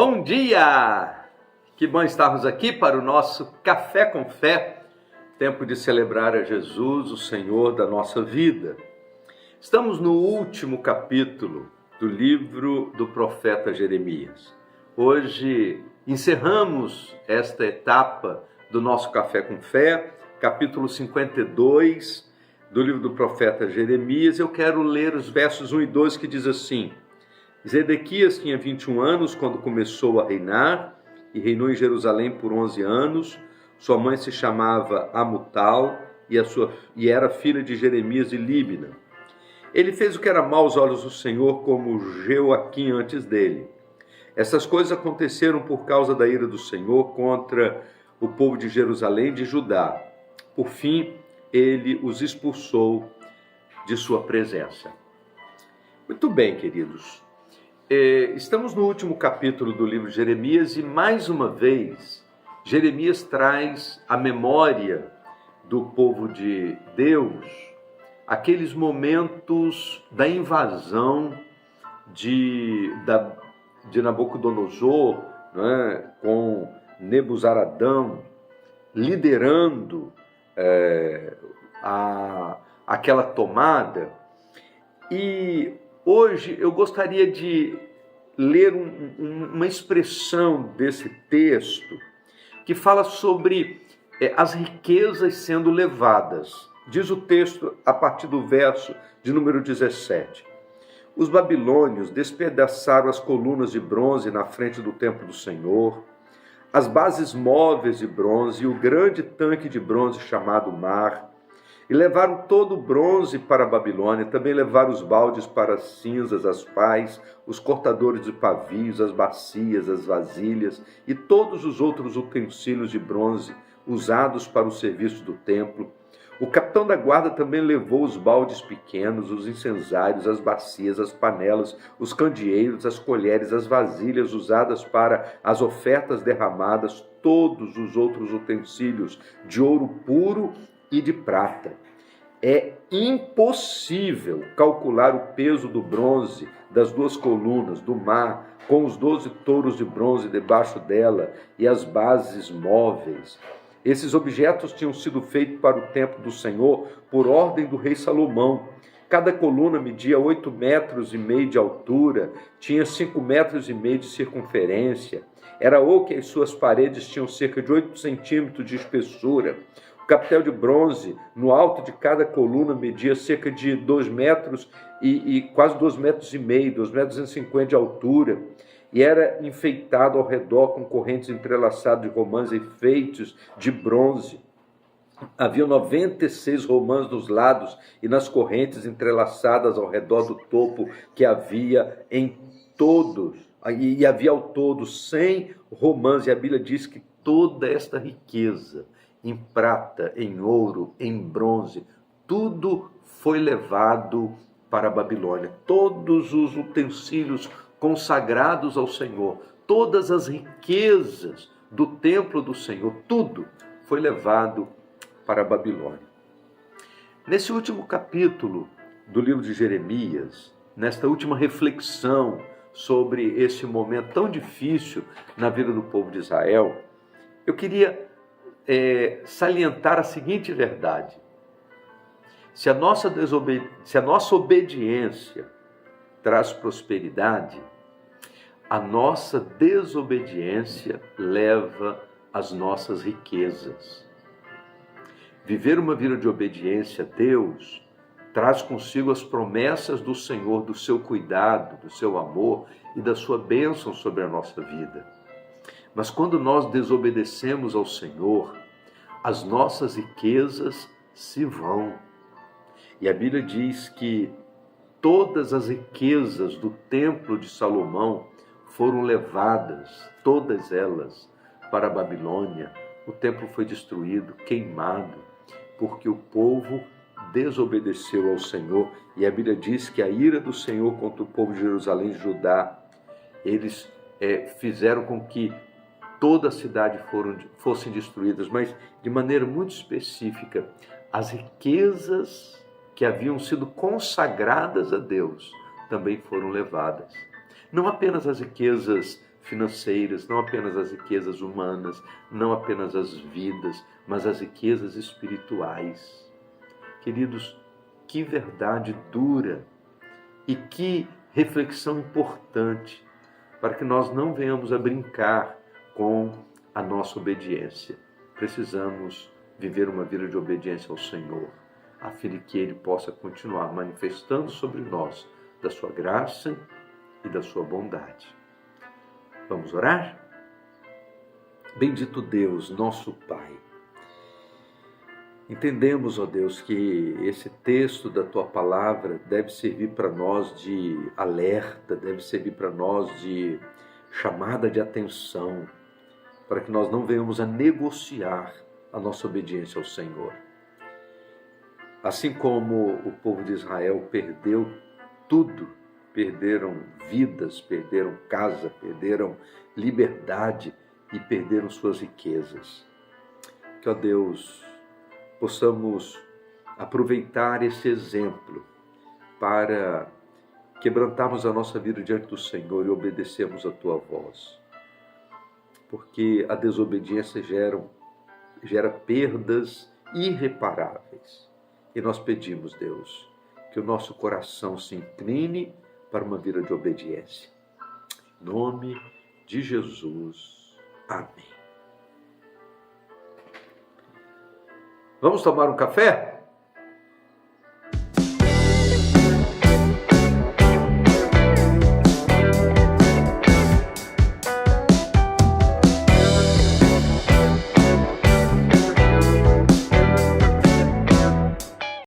Bom dia! Que bom estarmos aqui para o nosso Café com Fé, tempo de celebrar a Jesus, o Senhor da nossa vida. Estamos no último capítulo do livro do profeta Jeremias. Hoje encerramos esta etapa do nosso Café com Fé, capítulo 52 do livro do profeta Jeremias. Eu quero ler os versos 1 e 2 que diz assim: Zedequias tinha 21 anos quando começou a reinar e reinou em Jerusalém por 11 anos. Sua mãe se chamava Amutal e era filha de Jeremias e Líbina. Ele fez o que era mau aos olhos do Senhor, como Jeoaquim antes dele. Essas coisas aconteceram por causa da ira do Senhor contra o povo de Jerusalém e de Judá. Por fim, ele os expulsou de sua presença. Muito bem, queridos. Estamos no último capítulo do livro de Jeremias e, mais uma vez, Jeremias traz à memória do povo de Deus aqueles momentos da invasão de Nabucodonosor, né, com Nebuzaradão liderando aquela tomada. E hoje eu gostaria de ler uma expressão desse texto que fala sobre as riquezas sendo levadas. Diz o texto a partir do verso de número 17. Os babilônios despedaçaram as colunas de bronze na frente do templo do Senhor, as bases móveis de bronze e o grande tanque de bronze chamado Mar, e levaram todo o bronze para a Babilônia. Também levaram os baldes para as cinzas, as pás, os cortadores de pavios, as bacias, as vasilhas e todos os outros utensílios de bronze usados para o serviço do templo. O capitão da guarda também levou os baldes pequenos, os incensários, as bacias, as panelas, os candeeiros, as colheres, as vasilhas usadas para as ofertas derramadas, todos os outros utensílios de ouro puro e de prata. É impossível calcular o peso do bronze das duas colunas do mar, com os 12 touros de bronze debaixo dela e as bases móveis. Esses objetos tinham sido feitos para o templo do Senhor por ordem do rei Salomão. Cada coluna media 8,5 metros de altura, tinha 5,5 metros de circunferência. Era oco e as suas paredes tinham cerca de 8 centímetros de espessura. O capitel de bronze, no alto de cada coluna, media cerca de 2 metros e quase 2,5 metros, 2,50 metros de altura, e era enfeitado ao redor com correntes entrelaçadas de romãs enfeites de bronze. Havia 96 romãs nos lados e nas correntes entrelaçadas ao redor do topo, que havia em todos, e havia ao todo 100 romãs, e a Bíblia diz que toda esta riqueza, em prata, em ouro, em bronze, tudo foi levado para a Babilônia. Todos os utensílios consagrados ao Senhor, todas as riquezas do templo do Senhor, tudo foi levado para a Babilônia. Nesse último capítulo do livro de Jeremias, nesta última reflexão sobre esse momento tão difícil na vida do povo de Israel, eu queria salientar a seguinte verdade: se a nossa obediência traz prosperidade, a nossa desobediência leva as nossas riquezas. Viver uma vida de obediência a Deus traz consigo as promessas do Senhor, do seu cuidado, do seu amor e da sua bênção sobre a nossa vida. Mas quando nós desobedecemos ao Senhor, as nossas riquezas se vão. E a Bíblia diz que todas as riquezas do templo de Salomão foram levadas, todas elas, para a Babilônia. O templo foi destruído, queimado, porque o povo desobedeceu ao Senhor. E a Bíblia diz que a ira do Senhor contra o povo de Jerusalém e Judá, eles fizeram com que toda a cidade fossem destruídas, mas de maneira muito específica, as riquezas que haviam sido consagradas a Deus também foram levadas. Não apenas as riquezas financeiras, não apenas as riquezas humanas, não apenas as vidas, mas as riquezas espirituais. Queridos, que verdade dura e que reflexão importante para que nós não venhamos a brincar com a nossa obediência. Precisamos viver uma vida de obediência ao Senhor, a fim de que Ele possa continuar manifestando sobre nós da sua graça e da sua bondade. Vamos orar? Bendito Deus, nosso Pai. Entendemos, ó Deus, que esse texto da Tua Palavra deve servir para nós de alerta, deve servir para nós de chamada de atenção, para que nós não venhamos a negociar a nossa obediência ao Senhor. Assim como o povo de Israel perdeu tudo, perderam vidas, perderam casa, perderam liberdade e perderam suas riquezas. Que, ó Deus, possamos aproveitar esse exemplo para quebrantarmos a nossa vida diante do Senhor e obedecermos a Tua voz. Porque a desobediência gera perdas irreparáveis. E nós pedimos, Deus, que o nosso coração se incline para uma vida de obediência. Em nome de Jesus. Amém. Vamos tomar um café?